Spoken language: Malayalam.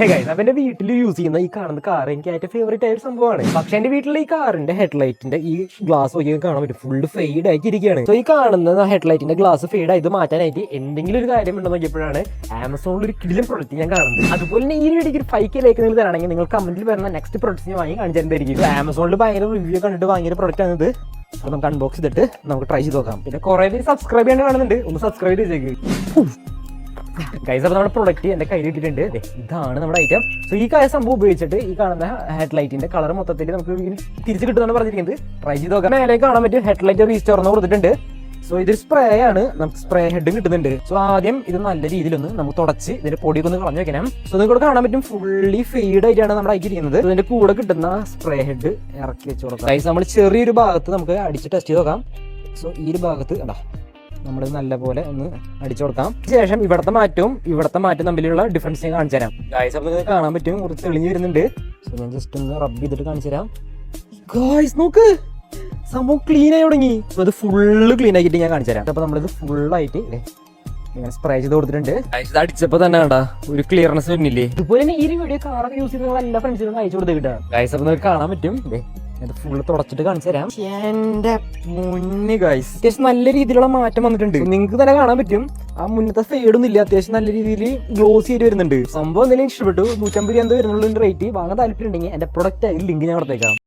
എന്റെ വീട്ടിൽ യൂസ് ചെയ്യുന്ന ഈ കാണുന്ന കാർ എനിക്ക് ഏറ്റവും ഫേവറേറ്റ് ആയ ഒരു സംഭവമാണ്. പക്ഷെ എന്റെ വീട്ടിലെ ഈ കാറിന്റെ ഹെഡ്ലൈറ്റിന്റെ ഈ ഗ്ലാസ് നോക്കി കാണാൻ പറ്റും, ഫുള്ള് ഫെയ്ഡ് ആയിട്ടിരിക്കുകയാണ്. സോ ഈ കാണുന്ന ഹെഡ്ലൈറ്റിന്റെ ഗ്ലാസ് ഫെയ്ഡ് ആയത് മാറ്റാനായിട്ട് എന്തെങ്കിലും ഒരു കാര്യം ഉണ്ടെന്ന് നോക്കിയപ്പോഴാണ് ആമസോണിൽ ഒരു കിടിലൻ പ്രൊഡക്റ്റ് ഞാൻ കാണുന്നത്. അതുപോലെ തന്നെ ഈ വീഡിയോക്ക് ഒരു 5K ലൈക്ക് നിങ്ങൾ തരാണെങ്കിൽ നിങ്ങൾ കമന്റിൽ വരുന്ന നെക്സ്റ്റ് പ്രൊഡക്റ്റ് ഞാൻ വാങ്ങി കാണിച്ചു തരുന്നതായിരിക്കും. ആമസോണിൽ ഭയങ്കര റിവ്യൂ കണ്ടിട്ട് ഭയങ്കര പ്രൊഡക്റ്റ് ആണിത്. അപ്പോൾ നമുക്ക് അൺബോക്സ് ചെയ്തിട്ട് നമുക്ക് ട്രൈ ചെയ്ത് നോക്കാം. പിന്നെ കുറെ പേര് സബ്സ്ക്രൈബ് ചെയ്യാൻ കാണുന്നുണ്ട്, ഒന്ന് സബ്സ്ക്രൈബ് ചെയ്തേക്ക്. ഗൈസ്, അപ്പോൾ നമ്മുടെ പ്രൊഡക്റ്റ് എന്റെ കയ്യിൽ ഇട്ടിട്ടുണ്ട്. ഇതാണ് നമ്മുടെ ഐറ്റം. സോ ഈ സംഭവം ഉപയോഗിച്ചിട്ട് ഈ കാണുന്ന ഹെഡ്ലൈറ്റിന്റെ കളർ മൊത്തത്തിൽ നമുക്ക് തിരിച്ച് കിട്ടുന്നതാണ് പറഞ്ഞിരിക്കുന്നത്. ട്രൈ ചെയ്ത് നോക്കാം. മേലെ കാണാൻ പറ്റും ഹെഡ്ലൈറ്റ് റീസ്റ്റോർന്ന് കൊടുത്തിട്ടുണ്ട്. സോ ഇതൊരു സ്പ്രേ ആണ്, നമുക്ക് സ്പ്രേ ഹെഡ് കിട്ടുന്നുണ്ട്. സോ ആദ്യം ഇത് നല്ല രീതിയിലൊന്ന് നമുക്ക് തുടച്ച് ഇതിന്റെ പൊടിയൊക്കെ ഒന്ന് കളഞ്ഞു വെക്കണം. സോ നിങ്ങൾക്ക് കാണാൻ പറ്റും ഫുള്ളി ഫെയ്ഡ് ആയിട്ടാണ് നമ്മുടെ അയക്കിരിക്കുന്നത്. ഇതിന്റെ കൂടെ കിട്ടുന്ന സ്പ്രേ ഹെഡ് ഇറക്കി വെച്ച് കൊടുക്കാം. ഗൈസ്, നമ്മൾ ചെറിയൊരു ഭാഗത്ത് നമുക്ക് അടിച്ച് ടെസ്റ്റ് ചെയ്ത് നോക്കാം. സോ ഈ ഒരു ഭാഗത്ത് നമ്മൾ നല്ലപോലെ ഒന്ന് അടിച്ചു കൊടുക്കാം. ശേഷം ഇവിടത്തെ മാറ്റവും തമ്മിലുള്ള ഡിഫറൻസ് ഞാൻ കാണിച്ചു തരാം. ഗൈസ്, അപ്പോൾ നിങ്ങൾക്ക് കാണാൻ പറ്റും കുറച്ച് തെളിഞ്ഞ് വരുന്നുണ്ട്. സോ ഞാൻ ജസ്റ്റ് ഒന്ന് റബ്ബ് ചെയ്തിട്ട് കാണിച്ചു തരാം. ഗൈസ് നോക്ക്, സംഭവം ക്ലീൻ ആയി തുടങ്ങി. സോ ഇത് ഫുള്ള് ക്ലീൻ ആക്കിയിട്ട് ഞാൻ കാണിച്ചു തരാം. അപ്പോൾ നമ്മളിത് ഫുള്ളായിട്ട് ഇങ്ങനെ സ്പ്രേ ചെയ്ത് കൊടുത്തിട്ടുണ്ട്. ഇത് അടിച്ചപ്പോൾ തന്നെ കണ്ടാ ഒരു ക്ലിയർനെസ് വരുന്നില്ലേ. ഇതുപോലെ തന്നെ ഈ വീഡിയോ കാറൊക്കെ യൂസ് ചെയ്ത് എല്ലാ ഫ്രണ്ട്സിനും അയച്ചു കൊടുത്ത് കിട്ടാം. ഗൈസ്, അപ്പോൾ നിങ്ങൾക്ക് കാണാൻ പറ്റും. ഇത് ഫുള്ള് തുടച്ചിട്ട് കാണിച്ചു തരാം. എന്റെ മുന്നേ ഗൈസ്, അത്യാവശ്യം നല്ല രീതിയിലുള്ള മാറ്റം വന്നിട്ടുണ്ട്. നിങ്ങൾക്ക് തന്നെ കാണാൻ പറ്റും ആ മുന്നത്തെ ഫെയ്ഡൊന്നും ഇല്ല, അത്യാവശ്യം നല്ല രീതിയിൽ ഗ്ലോസി ആയിട്ട് വരുന്നുണ്ട്. സംഭവം എന്തെങ്കിലും ഇഷ്ടപ്പെട്ടു, 150 രൂപ വരുന്നുള്ള റേറ്റ്. വാങ്ങാൻ താല്പര്യം ഉണ്ടെങ്കിൽ എന്റെ പ്രൊഡക്റ്റ് ലിങ്ക് ഞാൻ കൊടുത്തേക്കാം.